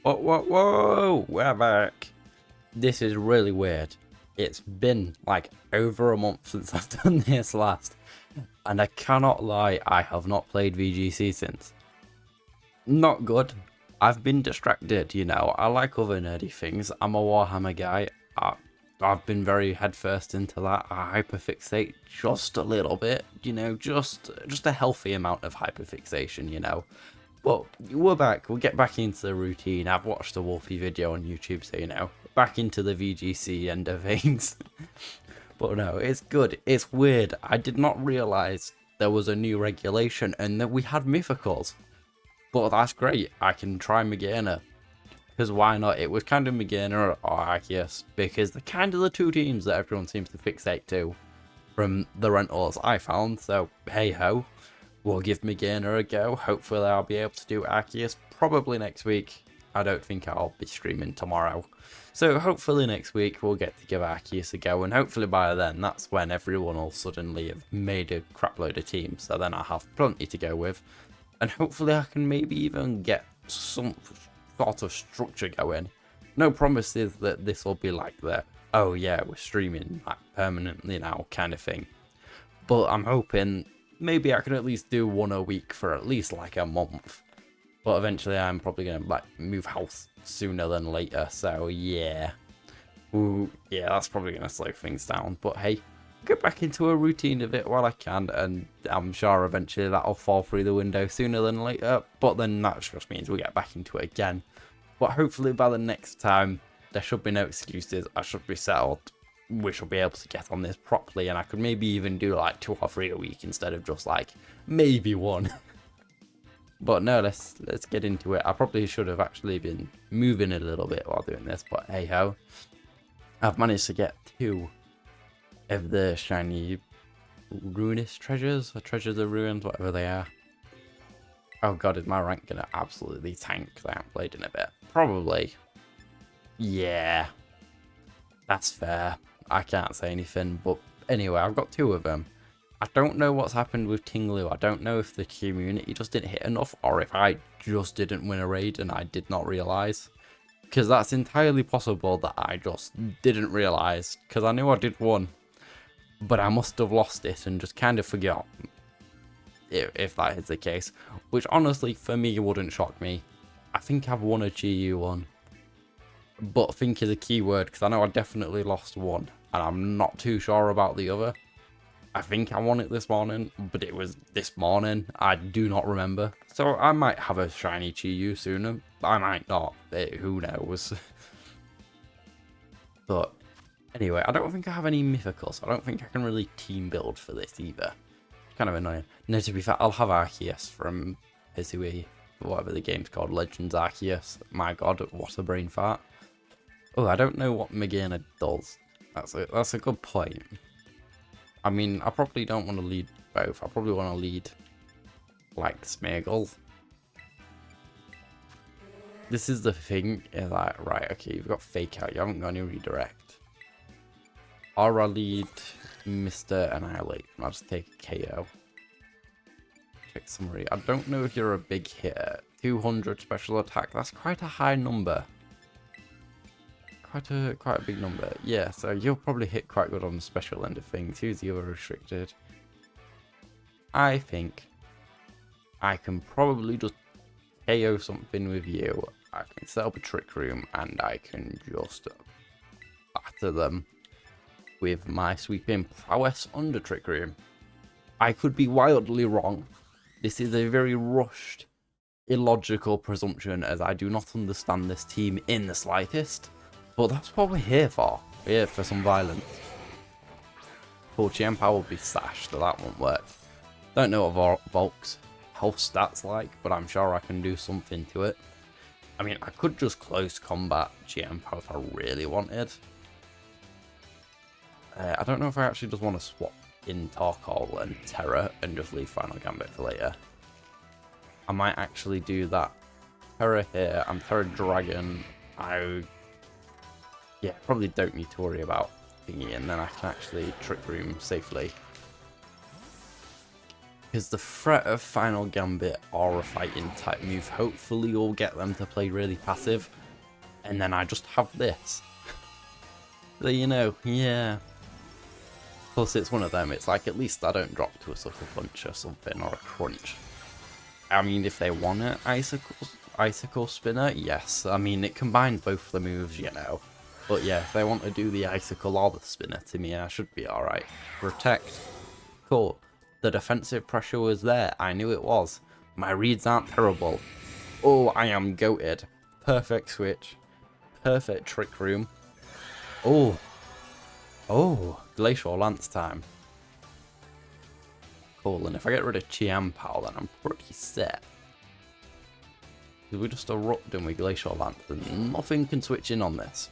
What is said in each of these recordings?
Whoa, we're back. This is really weird. It's been like over a month since I've done this last, and I cannot lie, I have not played VGC since. Not good. I've been distracted, you know. I like other nerdy things. I'm a Warhammer guy. I've been very headfirst into that. I hyperfixate just a little bit, you know, just a healthy amount of hyperfixation, you know. But we're back. We'll get back into the routine. I've watched a Wolfie video on YouTube, so you know, back into the VGC end of things. But no, it's good. It's weird. I did not realise there was a new regulation and that we had mythicals. But that's great. I can try Magearna. Because why not? It was kind of Magearna or Arceus, because they're kind of the two teams that everyone seems to fixate to from the rentals I found. So hey ho. We'll give Magearna a go. Hopefully I'll be able to do Arceus probably next week. I don't think I'll be streaming tomorrow. So hopefully next week we'll get to give Arceus a go, and hopefully by then that's when everyone will suddenly have made a crapload of teams, so then I'll have plenty to go with. And hopefully I can maybe even get some sort of structure going. No promises that this will be like the, oh yeah, we're streaming like permanently now kind of thing. But I'm hoping maybe I can at least do one a week for at least like a month. But eventually I'm probably going to like move house sooner than later. So yeah. Ooh, yeah, that's probably going to slow things down. But hey, get back into a routine of it while I can. And I'm sure eventually that'll fall through the window sooner than later. But then that just means we get back into it again. But hopefully by the next time, there should be no excuses. I should be settled. We should be able to get on this properly, and I could maybe even do like 2 or 3 a week instead of just like maybe 1. But no, let's get into it. I probably should have actually been moving a little bit while doing this, but hey ho. I've managed to get 2 of the shiny ruinous treasures, or treasures of ruins, whatever they are. Oh god, is my rank gonna absolutely tank because I haven't played in a bit? Probably. Yeah. That's fair. I can't say anything, but anyway, I've got 2 of them. I don't know what's happened with Tinglu. I don't know if the community just didn't hit enough, or if I just didn't win a raid and I did not realise. Because that's entirely possible that I just didn't realise, because I knew I did 1. But I must have lost it and just kind of forgot, if that is the case. Which honestly, for me, wouldn't shock me. I think I've won a GU one. But think is a key word, because I know I definitely lost 1, and I'm not too sure about the other. I think I won it this morning, but it was this morning. I do not remember. So I might have a shiny GU sooner. I might not. Who knows? But anyway, I don't think I have any mythicals. I don't think I can really team build for this either. It's kind of annoying. No, to be fair, I'll have Arceus from Hisui, whatever the game's called, Legends Arceus. My god, what a brain fart. Oh, I don't know what Magearna does. That's a good point. I mean, I probably don't want to lead both. I probably want to lead, like, Smeagol. This is the thing, is like, right, okay, you've got Fake Out, you haven't got any Redirect. Or I lead Mr. Annihilate, I'll just take a KO. Check summary. I don't know if you're a big hitter. 200 special attack, that's quite a high number. Quite a big number. Yeah, so you'll probably hit quite good on the special end of things. Who's the other restricted? I think I can probably just KO something with you. I can set up a trick room and I can just batter them with my sweeping prowess under trick room. I could be wildly wrong. This is a very rushed, illogical presumption, as I do not understand this team in the slightest. But that's what we're here for. We're here for some violence. Full Chiempo will be sashed, so that won't work. Don't know what Volk's health stats like, but I'm sure I can do something to it. I mean, I could just close combat Chiempo if I really wanted. I don't know if I actually just want to swap in Torkoal and Terra and just leave Final Gambit for later. I might actually do that. Terra here, I'm Terra Dragon. Yeah, probably don't need to worry about thingy, and then I can actually trick room safely. Because the threat of Final Gambit or a fighting type move hopefully will get them to play really passive. And then I just have this. So, you know, yeah. Plus it's one of them, it's like at least I don't drop to a Sucker Punch or something, or a Crunch. I mean, if they want it, Icicle Spinner, yes. I mean, it combines both the moves, you know. But yeah, if they want to do the Icicle or the Spinner to me, I should be alright. Protect. Cool. The defensive pressure was there. I knew it was. My reads aren't terrible. Oh, I am goated. Perfect switch. Perfect Trick Room. Oh. Oh. Glacial Lance time. Cool, and if I get rid of Chiampao, then I'm pretty set. We just erupt and we Glacial Lance, and nothing can switch in on this.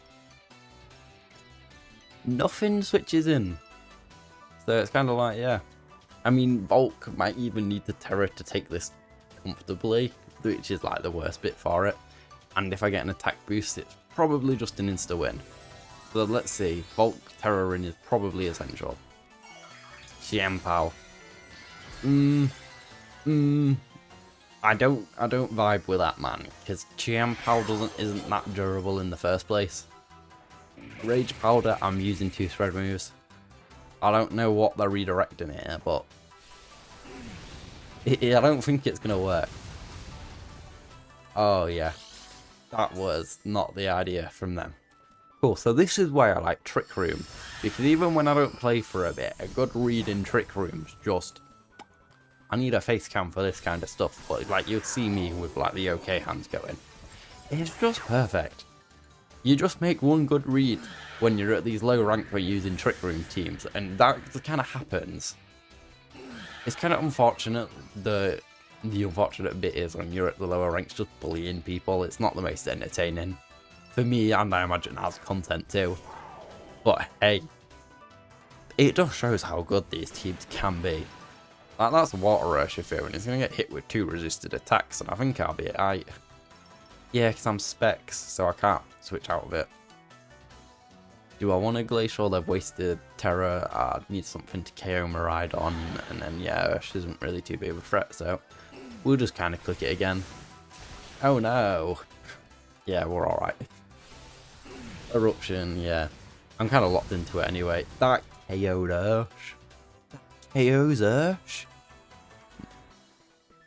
Nothing switches in. So it's kind of like, yeah. I mean, Volk might even need the Terror to take this comfortably, which is like the worst bit for it. And if I get an attack boost, it's probably just an insta-win. So let's see. Volk Terror in is probably essential. Xianpao. I don't vibe with that, man, because Qianpao isn't that durable in the first place. Rage Powder, I'm using 2 thread moves. I don't know what they're redirecting here, but I don't think it's gonna work. Oh yeah, that was not the idea from them. Cool, so this is why I like Trick Room, because even when I don't play for a bit, a good read in Trick Room's just... I need a face cam for this kind of stuff, but like you'll see me with like the OK hands going. It's just perfect. You just make one good read when you're at these low rank for using Trick Room teams, and that kind of happens. It's kind of unfortunate. The unfortunate bit is when you're at the lower ranks just bullying people, it's not the most entertaining. For me, and I imagine has content too. But hey, it just shows how good these teams can be. Like, that's Water Urshifu, and he's going to get hit with 2 resisted attacks, and I think I'll be alright. Yeah, because I'm Specs, so I can't switch out of it. Do I want a Glacial? They've wasted Terror. I need something to KO Miraidon, and then yeah, Ursh isn't really too big of a threat, so we'll just kind of click it again. Oh no. Yeah, we're alright. Eruption, yeah. I'm kind of locked into it anyway. That KO'd Ursh. KO's Ursh.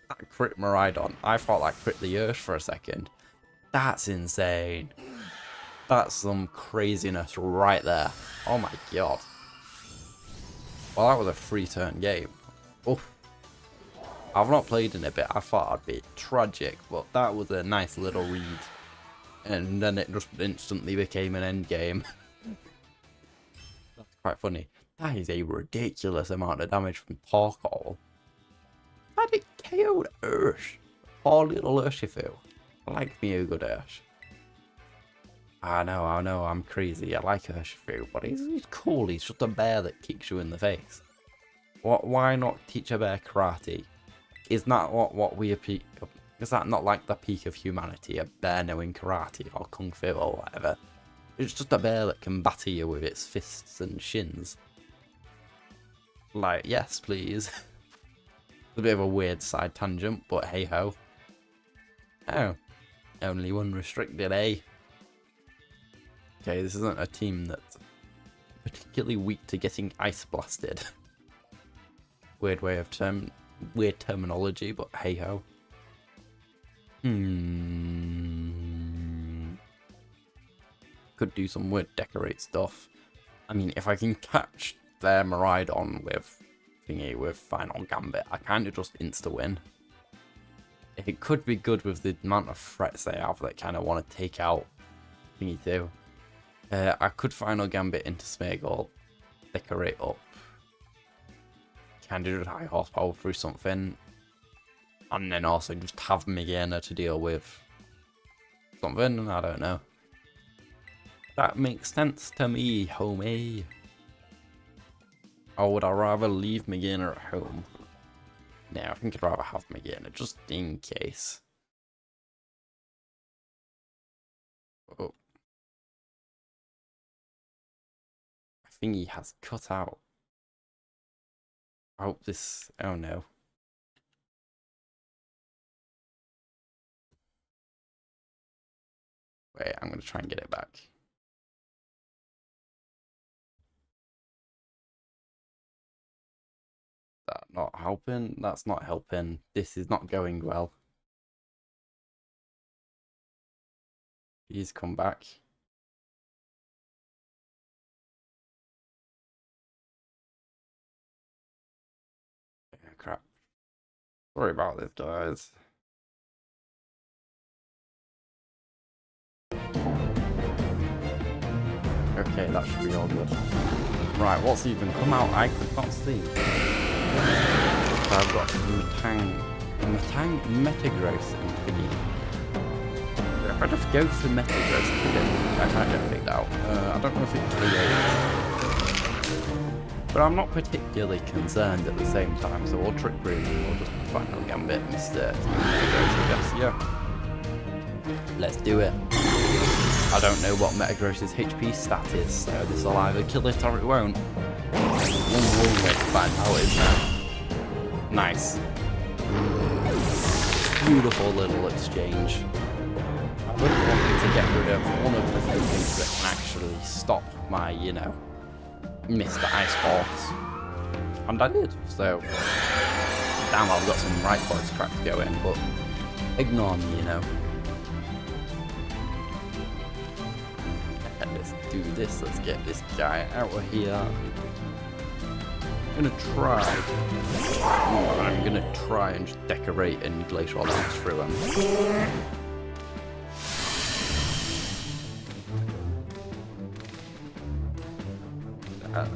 That crit Miraidon. I thought I crit the Ursh for a second. That's insane. That's some craziness right there. Oh my god. Well, that was a 3-turn game. Oof. I've not played in a bit. I thought I'd be tragic, but that was a nice little read. And then it just instantly became an end game. That's quite funny. That is a ridiculous amount of damage from Torkoal. How did it KO'd Ursh? Poor little Urshifu. I like me a good Ursh. I know, I'm crazy. I like Urshifu, but he's cool. He's just a bear that kicks you in the face. Why not teach a bear karate? Is that what we appeal? Is that not like the peak of humanity? A bear knowing karate or kung fu or whatever? It's just a bear that can batter you with its fists and shins. Like, yes, please. It's a bit of a weird side tangent, but hey ho. Oh, only one restricted, eh? Okay, this isn't a team that's particularly weak to getting ice blasted. Weird way of weird terminology, but hey ho. Could do some weird decorate stuff. I mean, if I can catch their Miraidon with thingy with Final Gambit, I kind of just insta-win. It could be good with the amount of threats they have that kind of want to take out thingy too. I could Final Gambit into Smeagol, decorate up, kind of just high horsepower through something, and then also just have Magearna to deal with something, I don't know. That makes sense to me, homie. Or would I rather leave Magearna at home? No, I think I'd rather have Magearna, just in case. Oh. I think he has cut out. I hope this... oh no. Wait, I'm gonna try and get it back. That not helping? That's not helping. This is not going well. Please come back. Yeah, crap. Sorry about this, guys. Okay, that should be all good. Right, what's even come out? I could not see. So I've got Metagross and thingy. If I just go for Metagross and thingy, I can't get picked out. I don't know if it's creates. But I'm not particularly concerned at the same time, so we'll Trick Room and we'll just Final Gambit Mr. Metagross, I guess, yeah. Let's do it. I don't know what Metagross's HP stat is, so this will either kill it or it won't. We'll find out, isn't it? Nice. Beautiful little exchange. I really wanted to get rid of one of the few things that can actually stop my, you know, Mr. Ice Horse. And I did, so... Damn, I've got some right voice cracks going, but ignore me, you know. Let's do this, let's get this guy out of here. I'm gonna try and just decorate and glacial dance through him.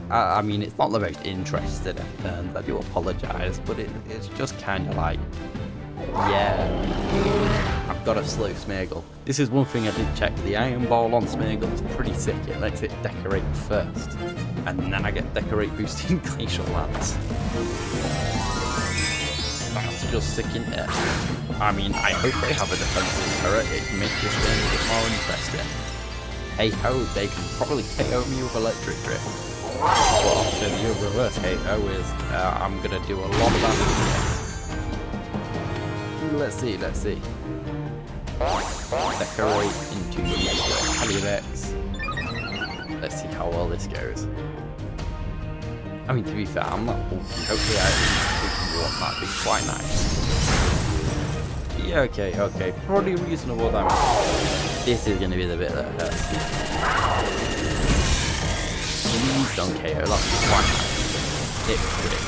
I mean, it's not the most interesting turns, I do apologise, but it's just kind of like, yeah, I've got a slow Smeargle. This is one thing I did check, the Iron Ball on Smeargle is pretty sick, it lets it decorate first, and then I get decorate boosting Glacial Lance. That's just sick in there. I mean, I hope they have a defensive turret, it can make this game a bit more interesting. Hey ho, they can probably KO me with Electric Grip. But option the reverse KO is I'm gonna do a lot of damage. Let's see. Decorate into Calyrex. Let's see how well this goes. I mean, to be fair, I'm not bulky. Hopefully I think what might be quite nice. Yeah, okay. Probably reasonable damage. This is gonna be the bit that hurts. Please don't KO, that's quite nice. It crit.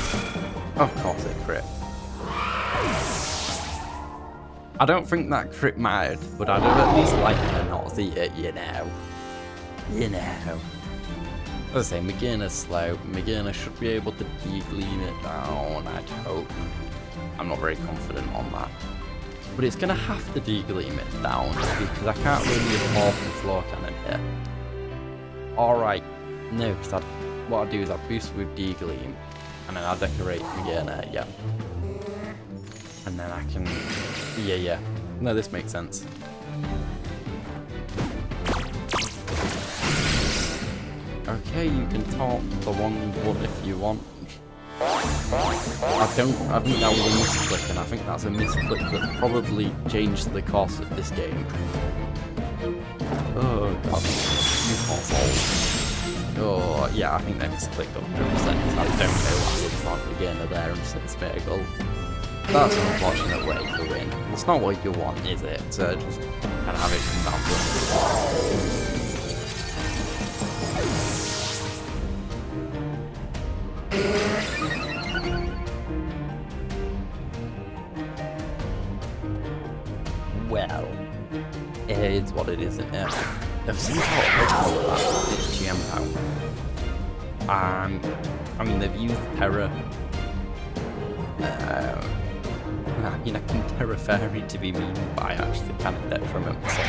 Of course it crit. I don't think that crit mattered, but I'd have at least liked to not see it, you know. As I say, Magearna's slow. Magearna should be able to de-gleam it down, I'd hope. I'm not very confident on that. But it's going to have to de-gleam it down, because I can't really afford the floor cannon here. Alright, no, because what I do is I boost with de-gleam, and then I'll decorate Magearna, yeah. And then I can... Yeah. No, this makes sense. Okay, you can talk the wrong one if you want. I think that was a misclick, and I think that's a misclick that probably changed the course of this game. Oh god, you console. Oh yeah, I think they misclicked 100%. I don't know why it's not Magearna there instead of Smeargle. That's an unfortunate way to win. It's not what you want, is it? So just kind of have it come down to it. Well, it is what it is, isn't it? They've seen how this GM out. I mean, they've used Terra. I mean, I can Terra Fairy to be mean, but I actually kind of detriment myself.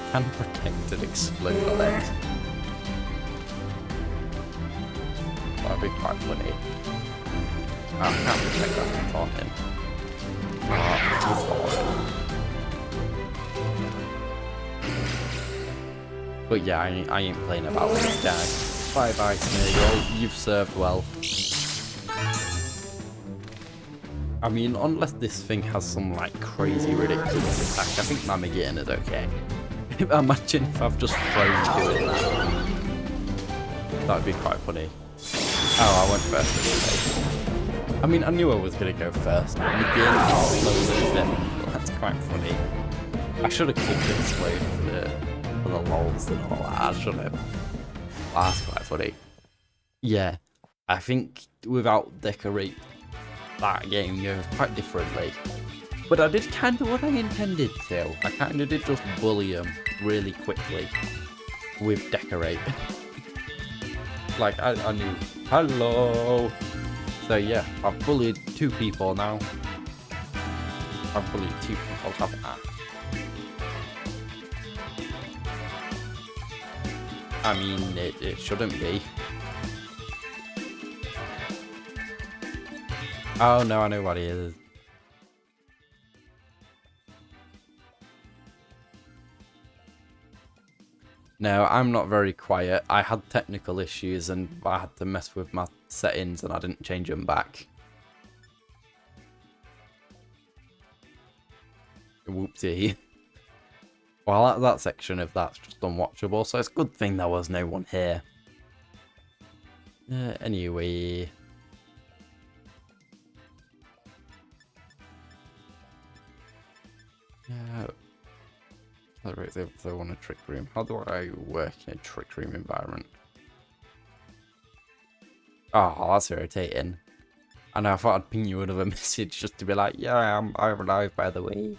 I can protect and explode on it. That'd be quite funny. I can't protect that from talking. He's falling. But yeah, I ain't playing about this guy. Bye bye, Smeargle. You've served well. I mean, unless this thing has some like crazy ridiculous attack, I think my Magearna is okay. Imagine if I've just thrown doing that. That would be quite funny. Oh, I went first anyway. I mean, I knew I was going to go first. Magearna is slower than it. That's quite funny. I should have clicked this way for the lols and all that. I should have. That's quite funny. Yeah, I think without decorate, that game goes quite differently. But I did kind of what I intended to. I kind of did just bully them really quickly with decorate. Like, I knew. Hello! So yeah, I've bullied 2 people now. I've bullied 2 people, haven't I? I mean, it shouldn't be. Oh no, I know what he is. No, I'm not very quiet. I had technical issues and I had to mess with my settings and I didn't change them back. Whoopsie. Well, that section of that's just unwatchable, so it's a good thing there was no one here. Anyway. If I want a trick room. How do I work in a trick room environment? Oh, that's irritating. I know, I thought I'd ping you another message just to be like, yeah, I'm alive, by the way.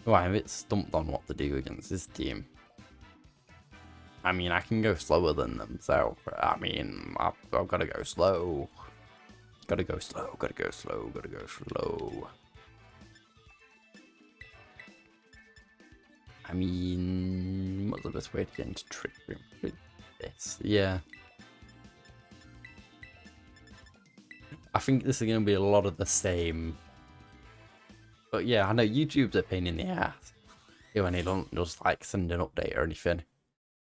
Oh, I'm a bit stumped on what to do against this team. I mean, I can go slower than them, so, I mean, I've got to go slow. Gotta go slow, gotta go slow, gotta go slow. I mean, what's the best way to get into trick room with this? Yeah. I think this is going to be a lot of the same. But yeah, I know YouTube's a pain in the ass when they don't just like send an update or anything.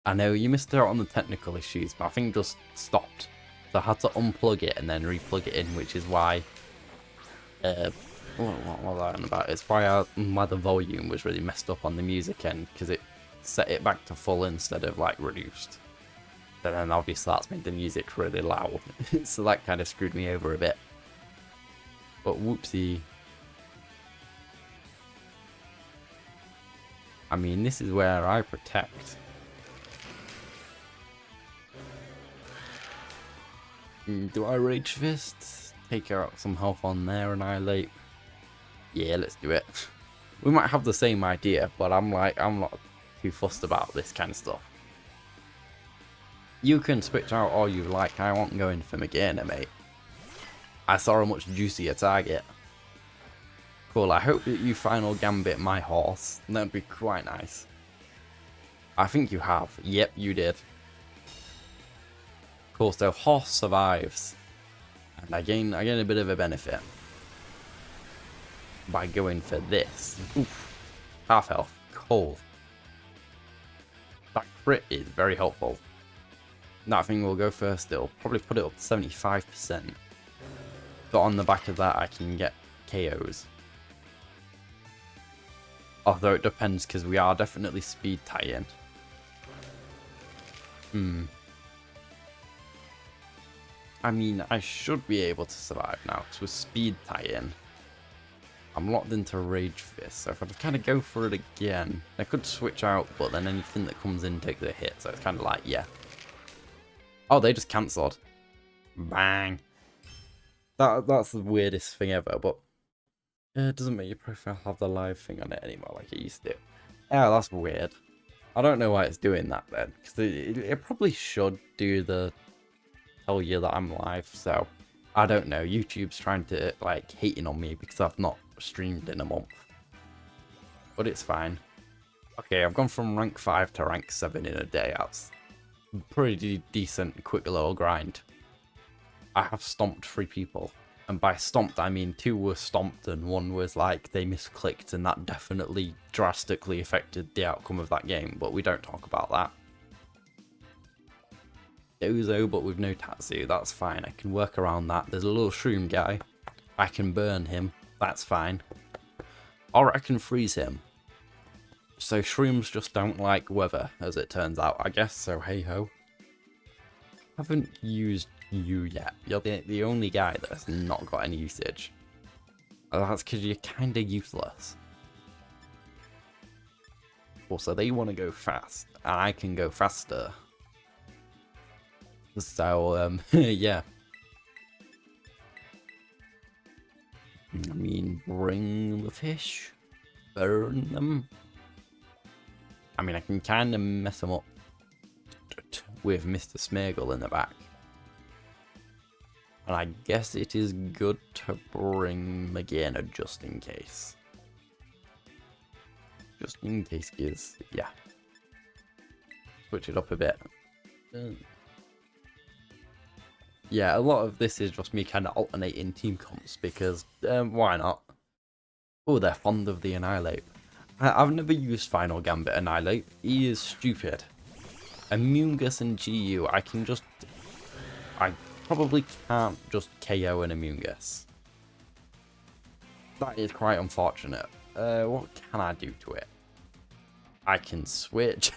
I know you missed out on the technical issues, but I think just stopped. So I had to unplug it and then replug it in, which is why... what was I on about? It's why the volume was really messed up on the music end, because it set it back to full instead of like reduced. But then obviously that's made the music really loud, so that kind of screwed me over a bit. But whoopsie. I mean, this is where I protect. Do I Rage Fist? Take out some health on there, Annihilate. Yeah, let's do it. We might have the same idea, but I'm not too fussed about this kind of stuff. You can switch out all you like. I won't go in for Magearna, mate. I saw a much juicier target. Cool, I hope that you final gambit my horse. That'd be quite nice. I think you have. Yep, you did. Cool, so horse survives. And I gain a bit of a benefit by going for this. Oof. Half health. Cool. That crit is very helpful. That thing will go first still. Probably put it up to 75%. But on the back of that I can get KOs. Although it depends, because we are definitely speed tie-in. I mean, I should be able to survive now, because with speed tie-in, I'm locked into Rage Fist, so if I kind of go for it again, I could switch out, but then anything that comes in takes a hit, so it's kind of like, yeah. Oh, they just cancelled. Bang. That's the weirdest thing ever, but it doesn't make your profile have the live thing on it anymore like it used to. Yeah, that's weird. I don't know why it's doing that then, because it probably should do the tell you that I'm live, so I don't know. YouTube's trying to like hating on me because I've not streamed in a month, but it's fine. Okay, I've gone from rank 5 to rank 7 in a day. That's pretty decent, quick little grind. I have stomped 3 people, and by stomped I mean 2 were stomped and 1 was like they misclicked, and that definitely drastically affected the outcome of that game, but we don't talk about that. Dozo, but with no Tatsu, that's fine. I can work around that. There's a little shroom guy. I can burn him. That's fine. Or I can freeze him. So shrooms just don't like weather, as it turns out, I guess. So hey ho. Haven't used you yet. You're the only guy that's not got any usage. That's because you're kind of useless. Also, they want to go fast, and I can go faster. So, yeah. I mean, bring the fish, burn them. I mean, I can kind of mess them up with Mr. Smeagol in the back. And I guess it is good to bring Magearna just in case. Just in case, because, yeah. Switch it up a bit. Yeah, a lot of this is just me kind of alternating team comps because why not? Oh, they're fond of the Annihilate. I've never used Final Gambit Annihilate. He is stupid. Amoonguss and GU, I probably can't just KO an Amoonguss. That is quite unfortunate. What can I do to it? I can switch.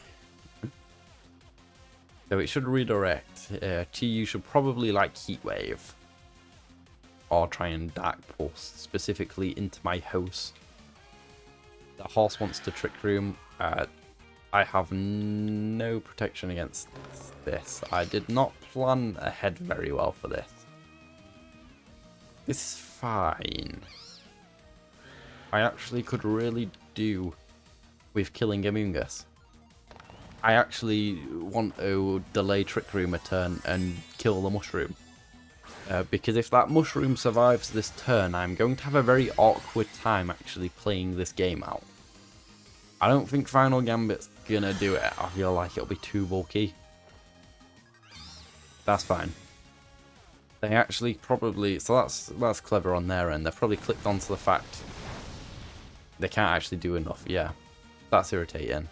So it should redirect. GU should probably like Heat Wave. Or try and Dark Pulse specifically into my house. The horse wants to Trick Room. I have no protection against this. I did not plan ahead very well for this. This is fine. I actually could really do with killing Amoonguss. I actually want to delay Trick Room a turn and kill the mushroom. Because if that mushroom survives this turn, I'm going to have a very awkward time actually playing this game out. I don't think Final Gambit's gonna do it. I feel like it'll be too bulky. That's fine. They actually probably... So that's clever on their end. They've probably clicked onto the fact they can't actually do enough. Yeah. That's irritating.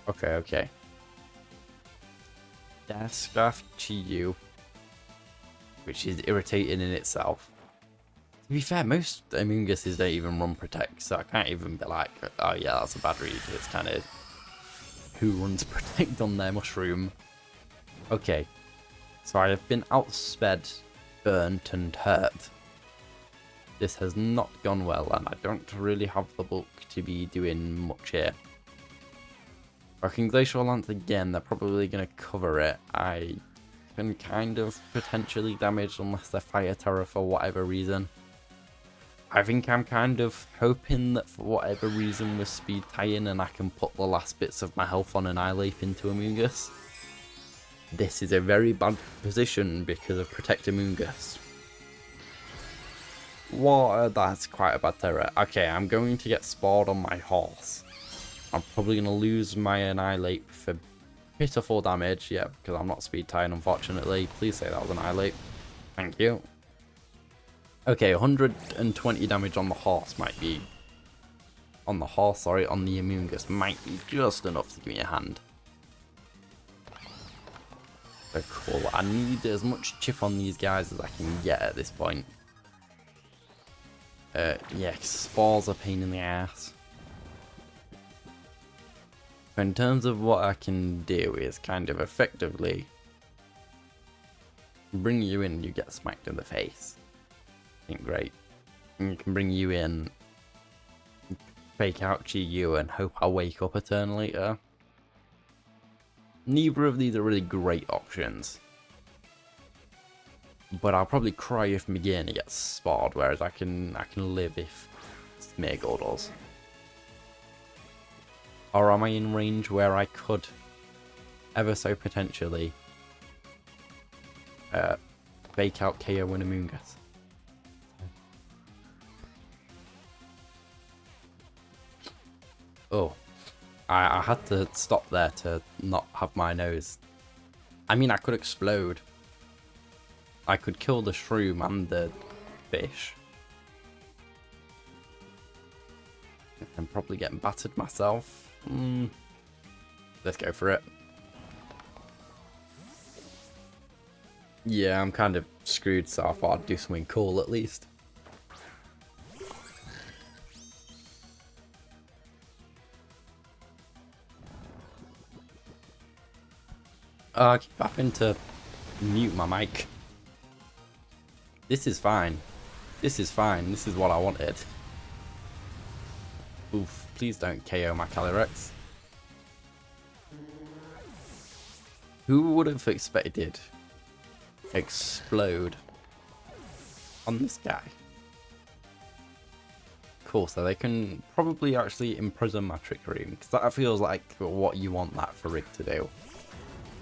Okay. Deathscarf GU. Which is irritating in itself. To be fair, most Amoongusses don't even run Protect, so I can't even be like, oh yeah, that's a bad read. It's kind of who runs Protect on their mushroom. Okay, so I have been outsped, burnt, and hurt. This has not gone well, and I don't really have the bulk to be doing much here. If I can Glacial Lance again, they're probably going to cover it. I can kind of potentially damage unless they're Fire Terror for whatever reason. I think I'm kind of hoping that for whatever reason we're speed tying and I can put the last bits of my health on Annihilate into Amoonguss. This is a very bad position because of Protect Amoonguss. What? That's quite a bad terror. Okay, I'm going to get spawned on my horse. I'm probably going to lose my Annihilate for pitiful damage. Yeah, because I'm not speed tying, unfortunately. Please say that was Annihilate. Thank you. Okay, 120 damage on the horse might be... On the Amoonguss might be just enough to give me a hand. So cool. I need as much chip on these guys as I can get at this point. Yeah, spores are a pain in the ass. In terms of what I can do is kind of effectively bring you in, you get smacked in the face. Great. And you can bring you in, fake out GU and hope I'll wake up a turn later. Neither of these are really great options. But I'll probably cry if Magearna gets spawned, whereas I can live if Smeagol does. Or am I in range where I could ever so potentially fake out KO and Amoonguss? Oh, I had to stop there to not have my nose. I mean, I could explode. I could kill the shroom and the fish. I'm probably getting battered myself. Let's go for it. Yeah, I'm kind of screwed, so I thought I'd do something cool at least. I keep having to mute my mic. This is fine. This is fine. This is what I wanted. Oof, please don't KO my Calyrex. Who would have expected explode on this guy? Cool, so they can probably actually imprison my Trick Room, because that feels like what you want that for Rig to do.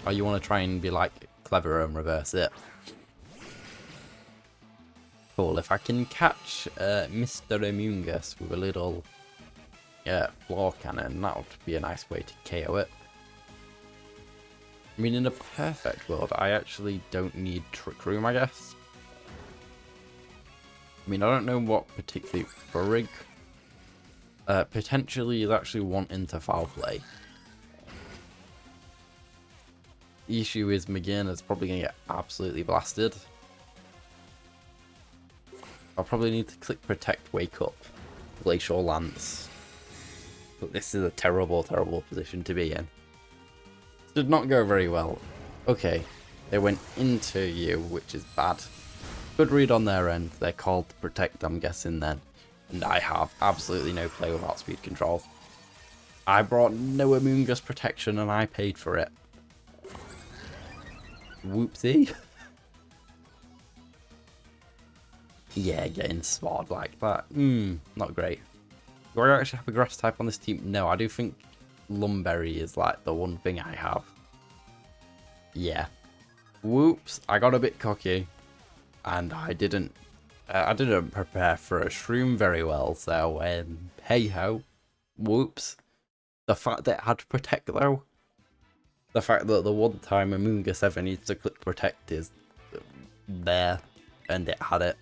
Or you want to try and be like clever and reverse it. Cool, if I can catch Mr. Amoonguss with a little floor cannon, that would be a nice way to KO it. I mean, in a perfect world, I actually don't need Trick Room, I guess. I mean, I don't know what particularly for Rig. Potentially is actually wanting to foul play. The issue is Magearna's probably going to get absolutely blasted. I'll probably need to click Protect, Wake Up, Glacial Lance. But this is a terrible, terrible position to be in. Did not go very well. Okay, they went into you, which is bad. Good read on their end. They're called to protect, I'm guessing then. And I have absolutely no play without speed control. I brought no Amoonguss protection and I paid for it. Whoopsie. Yeah, getting spotted like that. Not great. Do I actually have a grass type on this team? No, I do think Lumberry is like the one thing I have. Yeah. Whoops, I got a bit cocky. And I didn't prepare for a shroom very well, so hey ho. Whoops. The fact that it had to protect though. The fact that the one time Amoonguss ever needs to click protect is there, and it had it.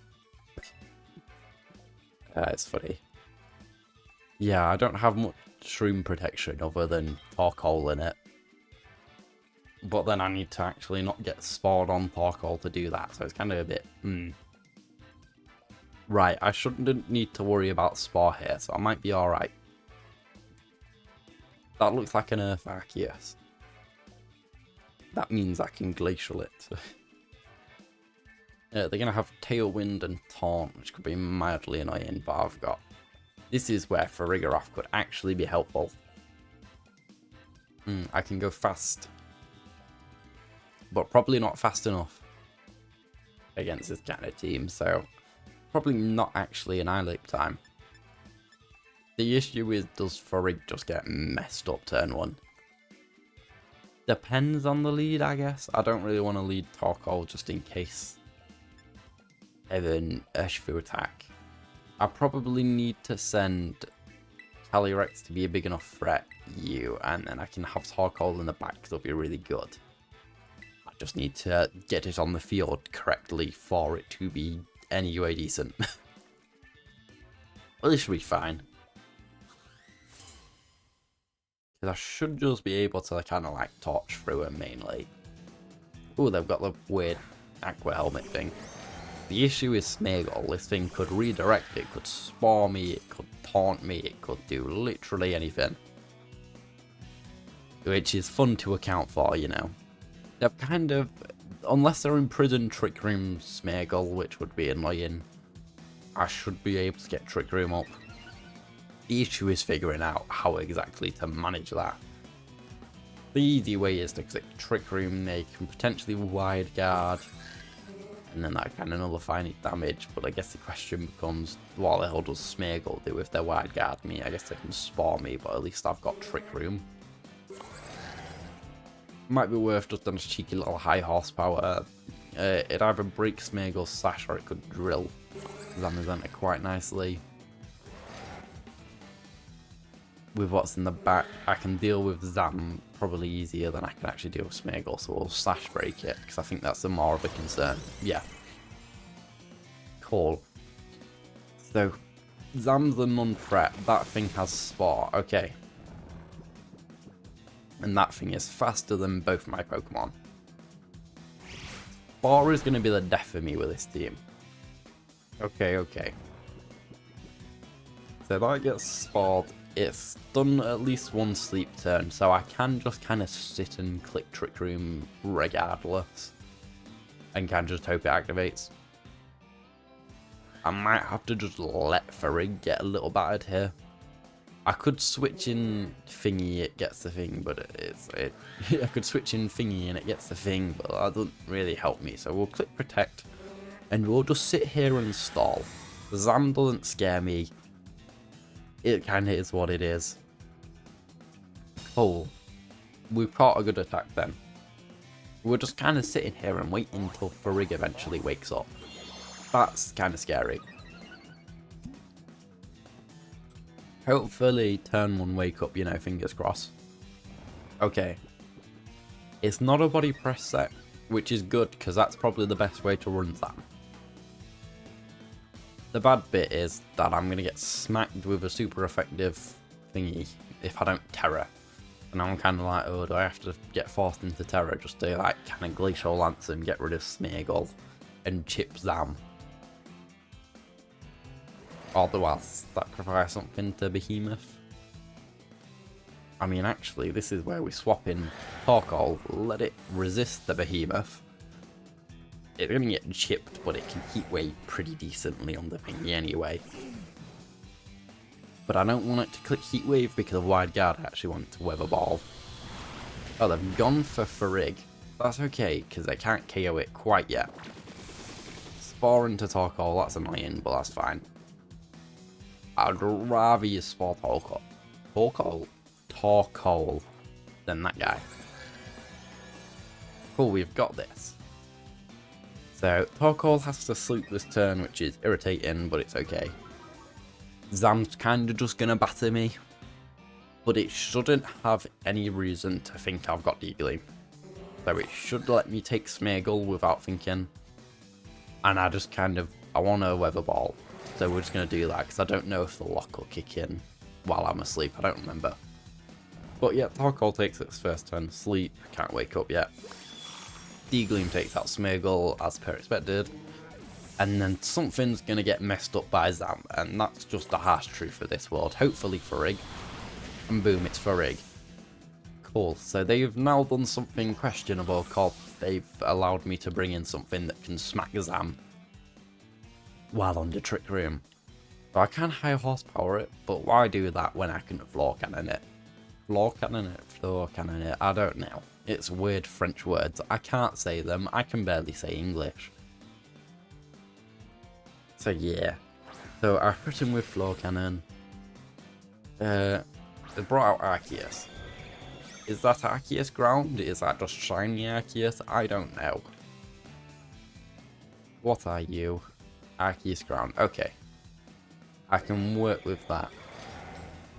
It's funny. Yeah, I don't have much shroom protection other than Torkoal in it. But then I need to actually not get spawned on Torkoal to do that, so it's kind of a bit, Right, I shouldn't need to worry about Spore here, so I might be alright. That looks like an Earth Arceus. That means I can Glacial it. They're going to have Tailwind and Taunt, which could be mildly annoying, but I've got... This is where Farigiraf could actually be helpful. I can go fast. But probably not fast enough against this kind of team, so probably not actually an Leap time. The issue is, does Farig just get messed up turn 1? Depends on the lead, I guess. I don't really want to lead Torkoal just in case Evan Urshifu attack. I probably need to send Calyrex to be a big enough threat, and then I can have Torkoal in the back because it'll be really good. I just need to get it on the field correctly for it to be anyway decent. Well, this should be fine. Because I should just be able to kind of like torch through it mainly. Oh, they've got the weird aqua helmet thing. The issue is Smeagol. This thing could redirect, it could spore me, it could taunt me, it could do literally anything. Which is fun to account for, you know. They've kind of, unless they're imprisoned Trick Room Smeagol, which would be annoying, I should be able to get Trick Room up. The issue is figuring out how exactly to manage that. The easy way is to click Trick Room, they can potentially wide guard, and then that kind of nullify any damage, but I guess the question becomes, what the hell does Smeagol do if they wide guard me? I guess they can spore me, but at least I've got Trick Room. Might be worth just on a cheeky little high horsepower. It either breaks Smeagol's sash or it could drill Zamazenta quite nicely. With what's in the back, I can deal with Zam probably easier than I can actually deal with Smeagol, so we'll sash break it, because I think that's the more of a concern. Yeah. Cool. So, Zam's the non-threat, that thing has Spore, okay. And that thing is faster than both my Pokemon. Spore is going to be the death of me with this team. Okay. So that gets spored. It's done at least one sleep turn, so I can just kind of sit and click Trick Room regardless. And can just hope it activates. I might have to just let Farig get a little battered here. I could switch in Thingy, it gets the thing, but I could switch in Thingy and it gets the thing, but that doesn't really help me. So we'll click Protect, and we'll just sit here and stall. Zam doesn't scare me. It kind of is what it is. Cool. We've caught a good attack then. We're just kind of sitting here and waiting until Farig eventually wakes up. That's kind of scary. Hopefully turn 1 wake up, you know, fingers crossed. Okay. It's not a body press set, which is good because that's probably the best way to run Zam. The bad bit is that I'm going to get smacked with a super effective thingy if I don't Terror. And I'm kind of like, oh, do I have to get forced into Terror just to like kind of Glacial Lance and get rid of Smeargle and chip Zam? Or do I sacrifice something to Behemoth? I mean, actually, this is where we swap in Torkoal, let it resist the Behemoth. It's going to get chipped, but it can Heat Wave pretty decently on the thingy anyway. But I don't want it to click Heat Wave because of Wide Guard. I actually want it to Weather Ball. Oh, they've gone for Farig. That's okay, because they can't KO it quite yet. Spore into Torkoal, that's annoying, but that's fine. I'd rather you Spore Torkoal than that guy. Cool, we've got this. So, Torkoal has to sleep this turn, which is irritating, but it's okay. Zam's kinda just gonna batter me, but it shouldn't have any reason to think I've got D-Gleam. So it should let me take Smeargle without thinking. And I just I want a Weather Ball. So we're just gonna do that, because I don't know if the lock will kick in while I'm asleep, I don't remember. But yeah, Torkoal takes its first turn sleep, can't wake up yet. D-Gleam takes out Smeargle, as per expected. And then something's going to get messed up by Zam, and that's just the harsh truth of this world. Hopefully Farig. And boom, it's Farig. Cool, so they've now done something questionable, called they've allowed me to bring in something that can smack Zam while under Trick Room. So I can high horsepower it, but why do that when I can floor cannon it? Floor cannon it, I don't know. It's weird French words. I can't say them. I can barely say English. So yeah. So I put him with Floor Cannon. They brought out Arceus. Is that Arceus ground? Is that just shiny Arceus? I don't know. What are you? Arceus ground. Okay. I can work with that.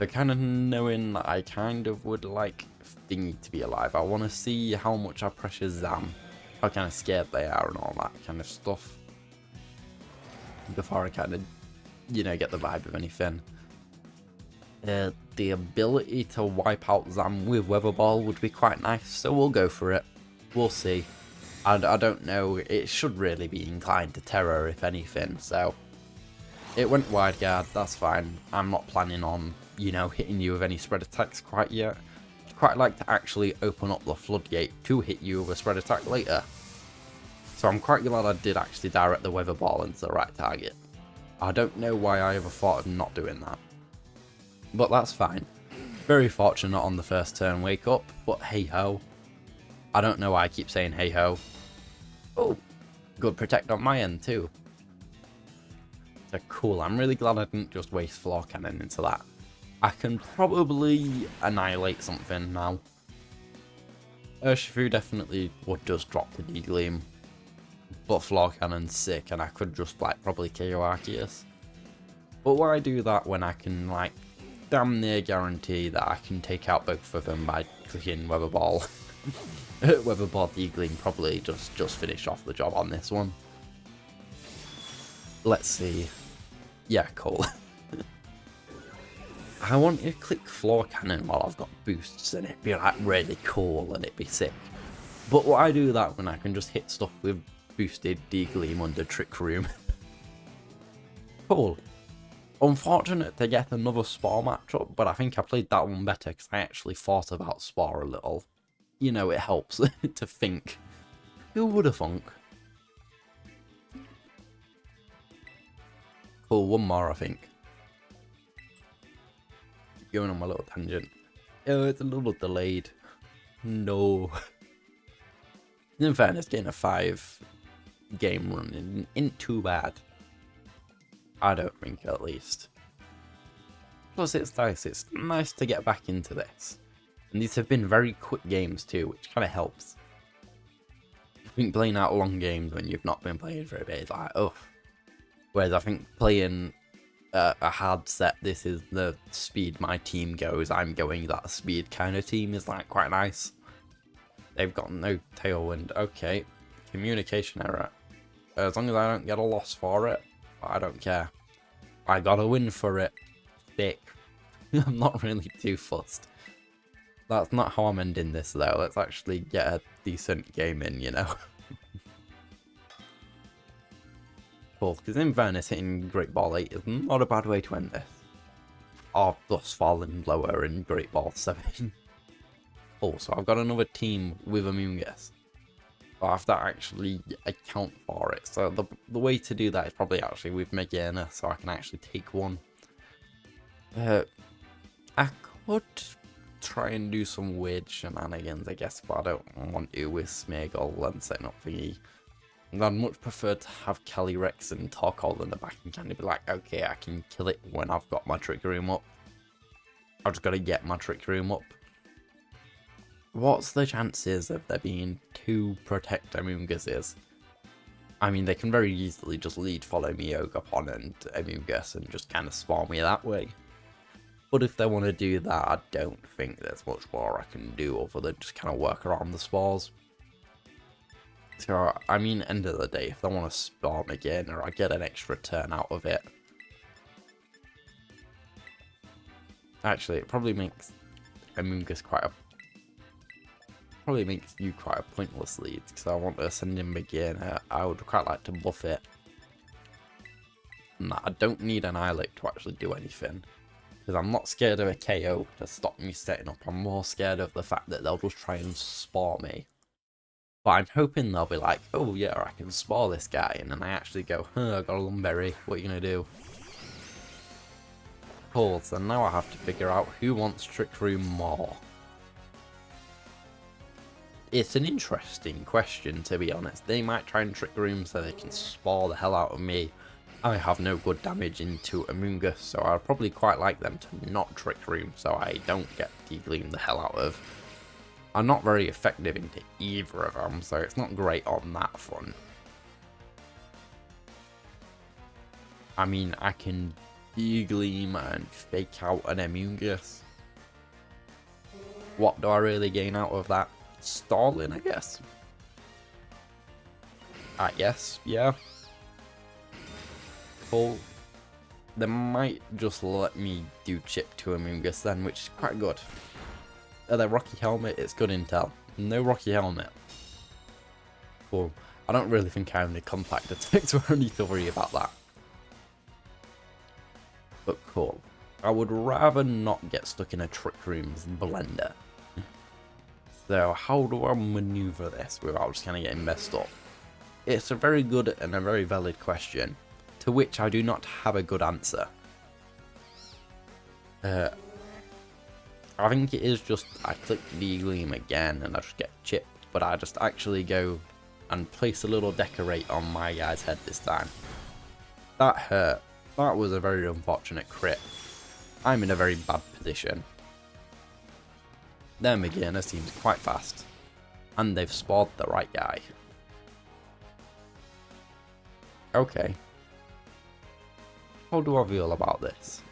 So kind of knowing that I kind of would like Thingy to be alive. I want to see how much I pressure Zam. How kind of scared they are and all that kind of stuff. Before I kind of, you know, get the vibe of anything. The ability to wipe out Zam with Weather Ball would be quite nice, so we'll go for it. We'll see. I don't know, it should really be inclined to Terror if anything, so it went Wide Guard, that's fine. I'm not planning on, you know, hitting you with any spread attacks quite yet. I'd quite like to actually open up the floodgate to hit you with a spread attack later. So I'm quite glad I did actually direct the Weather Ball into the right target. I don't know why I ever thought of not doing that. But that's fine. Very fortunate on the first turn wake up, but hey ho. I don't know why I keep saying hey ho. Oh, good protect on my end too. So cool, I'm really glad I didn't just waste Floor Cannon into that. I can probably annihilate something now. Urshifu definitely would just drop the D-Gleam. But Floor Cannon's sick and I could just like probably KO Arceus. But why do that when I can like damn near guarantee that I can take out both of them by clicking Weather Ball. Weather Ball D-Gleam probably just finish off the job on this one. Let's see. Yeah, cool. I want to click Floor Cannon while I've got boosts and it'd be like really cool and it'd be sick. But why do that when I can just hit stuff with boosted D-Gleam under Trick Room. Cool. Unfortunate to get another Spore matchup, but I think I played that one better because I actually thought about Spore a little. You know, it helps to think. Who would have thunk? Cool, one more I think. Keep going on my little tangent. Oh, it's a little delayed. No. In fairness, getting a 5-game run isn't too bad. I don't think, at least. Plus, it's nice to get back into this. And these have been very quick games too, which kind of helps. I think playing out long games when you've not been playing for a bit is like, oh. Whereas I think playing a hard set, this is the speed my team goes, I'm going that speed kind of team is like quite nice. They've got no tailwind. Okay, communication error. As long as I don't get a loss for it, I don't care. I got a win for it. Thick. I'm not really too fussed. That's not how I'm ending this though. Let's actually get a decent game in, you know. Cool, because in fairness, hitting Great Ball 8 is not a bad way to end this. Or thus falling lower in Great Ball 7. Cool, so I've got another team with Amoonguss. So I have to actually account for it. So the way to do that is probably actually with Magearna, so I can actually take one. I could try and do some weird shenanigans, I guess, but I don't want to with Smeagol and setting up thingy. And I'd much prefer to have Calyrex and Torkoal in the back and kind of be like, okay, I can kill it when I've got my Trick Room up. I've just got to get my Trick Room up. What's the chances of there being 2 Protect Amoongusses? I mean, they can very easily just lead follow me Ogapon and Amoonguss and just kind of spawn me that way. But if they want to do that, I don't think there's much more I can do other than just kind of work around the spores. So, I mean, end of the day, if they want to spawn again, or I get an extra turn out of it. Actually, it probably makes Amoonguss probably makes you quite a pointless lead, because I want to send in Magearna. I would quite like to buff it. Nah, I don't need an Eilec to actually do anything. Because I'm not scared of a KO to stop me setting up. I'm more scared of the fact that they'll just try and spore me. But I'm hoping they'll be like, oh yeah, I can spore this guy. And then I actually go, huh, I got a Lumberry. What are you going to do? Cool, so now I have to figure out who wants Trick Room more. It's an interesting question, to be honest. They might try and Trick Room so they can spore the hell out of me. I have no good damage into Amoonguss, so I'd probably quite like them to not Trick Room so I don't get D-Gleam the hell out of. I'm not very effective into either of them, so it's not great on that front. I mean, I can D-Gleam and fake out an Amoonguss. What do I really gain out of that? Stalling, I guess. I guess, yeah. Cool. They might just let me do chip to Amoonguss then, which is quite good. Their Rocky Helmet, it's good intel. No Rocky Helmet. Cool. I don't really think I have any compact attacks, so I don't need to worry about that. But cool. I would rather not get stuck in a Trick Room's blender. So how do I maneuver this without just kind of getting messed up? It's a very good and a very valid question, to which I do not have a good answer. I think it is just, I click D-Gleam again and I just get chipped, but I just actually go and place a little decorate on my guy's head this time. That hurt. That was a very unfortunate crit. I'm in a very bad position. Their Magearna seems quite fast, and they've spored the right guy. Okay. How do I feel about this?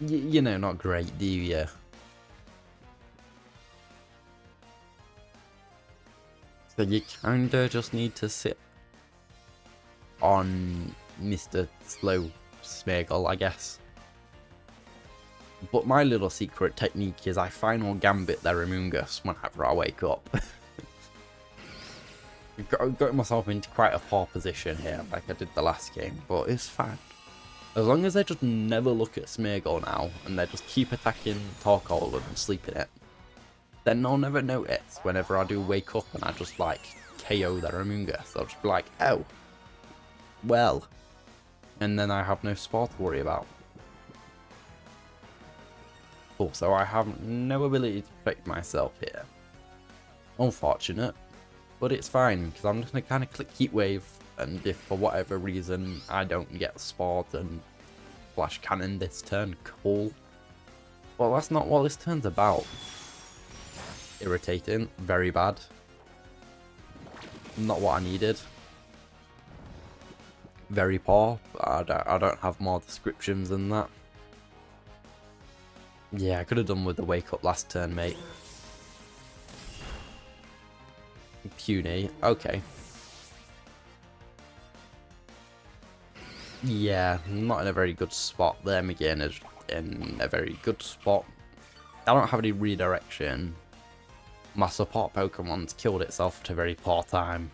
You know, not great, do you? So you kinda just need to sit on Mr. Slow Smeagol, I guess. But my little secret technique is I final gambit their Amoonguss whenever I wake up. got myself into quite a poor position here, like I did the last game, but it's fine. As long as I just never look at Smeargle now, and they just keep attacking Torkoal and sleeping it, then they'll never notice whenever I do wake up and I just like KO their Amoonguss. They'll just be like, oh, well. And then I have no spore to worry about. Cool, so I have no ability to protect myself here. Unfortunate, but it's fine, because I'm just going to kind of click Heat Wave, and if for whatever reason I don't get spored and Flash Cannon this turn, cool. Well, that's not what this turn's about. Irritating, very bad. Not what I needed. Very poor, but I don't have more descriptions than that. Yeah, I could have done with the wake up last turn, mate. Puny, okay. Yeah, not in a very good spot there. Magearna's in a very good spot. I don't have any redirection. My support Pokemon's killed itself at a very poor time.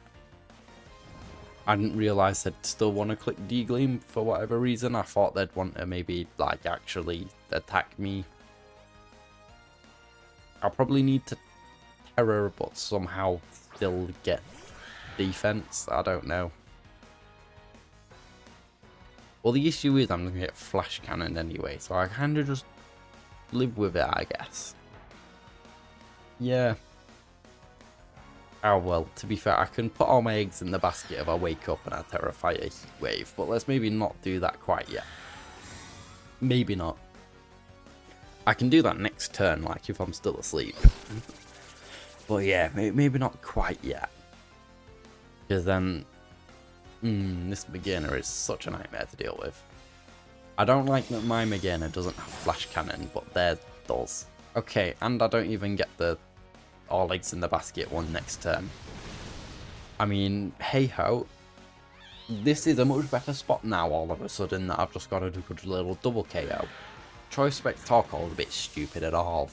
I didn't realise they'd still want to click D-Gleam for whatever reason. I thought they'd want to maybe, like, actually attack me. I'll probably need to Terror, but somehow still get defense. I don't know. Well, the issue is I'm going to get Flash Cannon anyway, so I kind of just live with it, I guess. Yeah. Oh, well, to be fair, I can put all my eggs in the basket if I wake up and I Terrify a Heat Wave, but let's maybe not do that quite yet. Maybe not. I can do that next turn, like if I'm still asleep. But yeah, maybe not quite yet. Because then, this Magearna is such a nightmare to deal with. I don't like that my Magearna doesn't have Flash Cannon, but theirs does. Okay, and I don't even get the all eggs in the basket one next turn. I mean, hey ho. This is a much better spot now all of a sudden that I've just got a good little double KO. Choice Spec Torkoal is a bit stupid at all.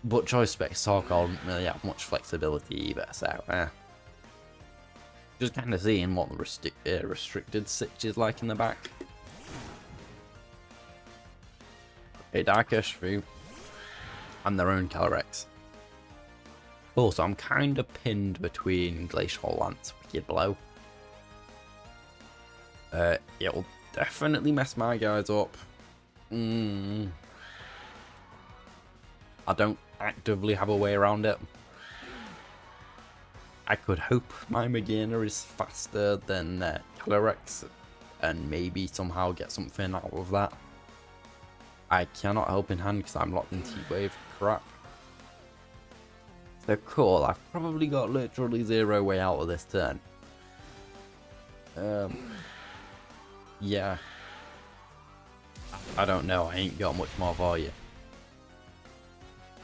But Choice Spec Torkoal doesn't really have much flexibility either, so just kind of seeing what the restricted sitch is like in the back. Okay, Dark Urshifu and their own Calyrex. Oh, so I'm kind of pinned between Glacial Lance and Wicked Blow. It'll definitely mess my guys up. I don't actively have a way around it. I could hope my Magearna is faster than Calyrex and maybe somehow get something out of that. I cannot help in hand because I'm locked in T-Wave. Crap. So cool, I've probably got literally zero way out of this turn. Yeah. I don't know, I ain't got much more for you.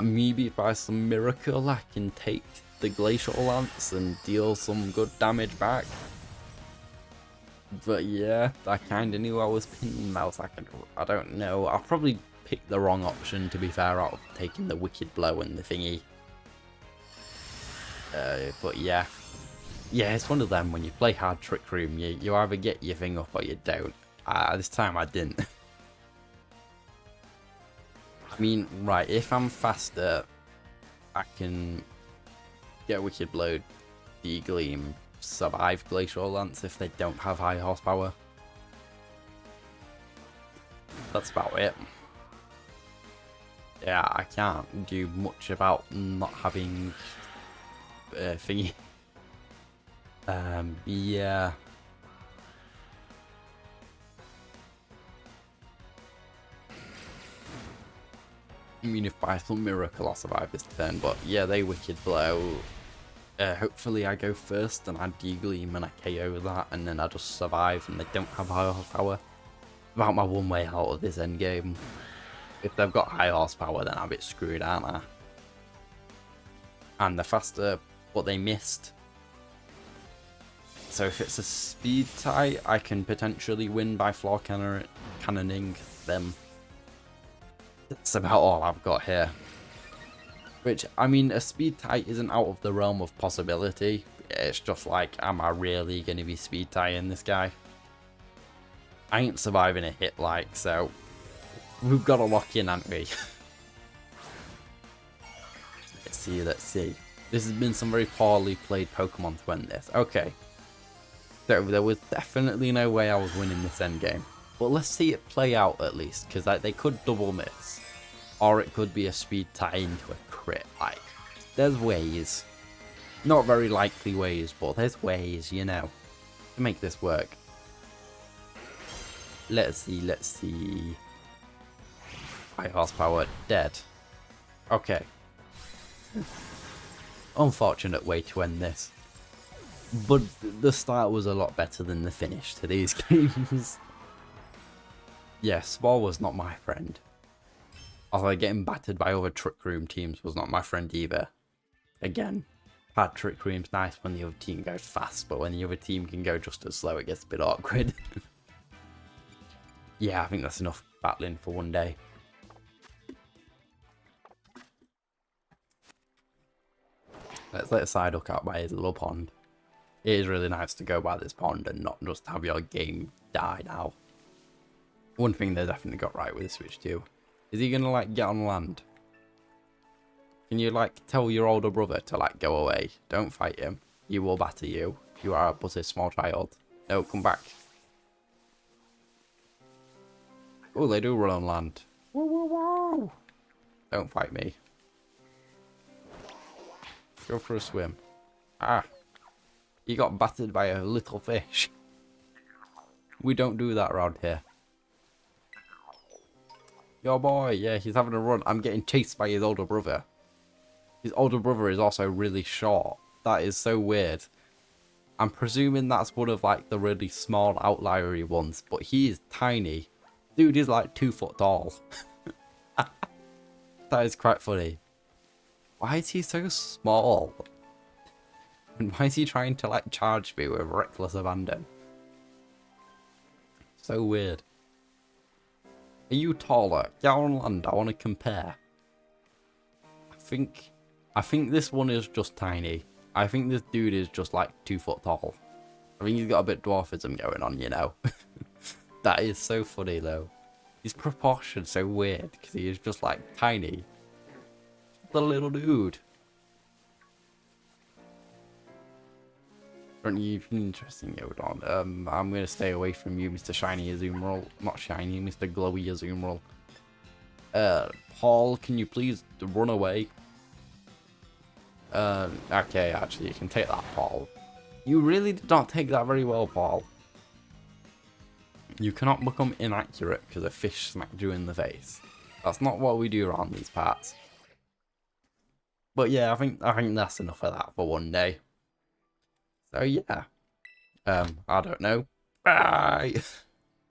Maybe by some miracle I can take the Glacial Lance and deal some good damage back. But yeah, I kinda knew I was pinning. I was like, I don't know. I'll probably pick the wrong option, to be fair, out of taking the Wicked Blow and the thingy. But yeah. Yeah, it's one of them, when you play Hard Trick Room, you either get your thing up or you don't. This time I didn't. I mean, right, if I'm faster, I can get Wicked Blow, D-Gleam, survive Glacial Lance if they don't have high horsepower. That's about it. Yeah, I can't do much about not having thingy. Yeah. I mean, if by some miracle I survive this turn, but yeah, they Wicked Blow. Hopefully I go first and I D-Gleam and I KO that, and then I just survive and they don't have high horsepower. About my one way out of this endgame. If they've got high horsepower, then I'm a bit screwed, aren't I? And the faster, but they missed. So if it's a speed tie, I can potentially win by floor cannoning them. That's about all I've got here. Which, I mean, a speed tie isn't out of the realm of possibility. It's just like, am I really going to be speed tying this guy? I ain't surviving a hit like, so we've got to lock in, haven't we? Let's see, let's see. This has been some very poorly played Pokemon to end this. Okay. So there was definitely no way I was winning this endgame. But let's see it play out at least, because like, they could double miss. Or it could be a speed tie into a crit. Like, there's ways. Not very likely ways, but there's ways, you know, to make this work. Let's see, let's see. High horsepower, dead. Okay. Unfortunate way to end this. But the start was a lot better than the finish to these games. Yeah, Spore was not my friend. Although getting battered by other Trick Room teams was not my friend either. Again, bad Trick Room's nice when the other team goes fast, but when the other team can go just as slow, it gets a bit awkward. Yeah, I think that's enough battling for one day. Let's let Psyduck out by his little pond. It is really nice to go by this pond and not just have your game die now. One thing they definitely got right with the Switch 2. Is he gonna like get on land? Can you like tell your older brother to like go away? Don't fight him. He will batter you. You are but a small child. No, come back. Oh, they do run on land. Whoa, whoa, whoa. Don't fight me. Go for a swim. Ah. You got battered by a little fish. We don't do that around here. Your boy, yeah, he's having a run. I'm getting chased by his older brother. His older brother is also really short. That is so weird. I'm presuming that's one of like the really small outliery ones, but he is tiny. Dude is like 2 foot tall. That is quite funny. Why is he so small? And why is he trying to like charge me with reckless abandon? So weird. Are you taller? Get on land, I want to compare. I think this one is just tiny. I think this dude is just like 2 foot tall. I think he's got a bit dwarfism going on, you know. That is so funny though. His proportion's so weird because he is just like tiny. The little dude. Aren't you interesting, Yodon? I'm gonna stay away from you, Mr. Shiny Azumarill. Not shiny, Mr. Glowy Azumarill. Paul, can you please run away? Okay, actually, you can take that, Paul. You really did not take that very well, Paul. You cannot become inaccurate because a fish smacked you in the face. That's not what we do around these parts. But yeah, I think that's enough of that for one day. So yeah. I don't know. Bye!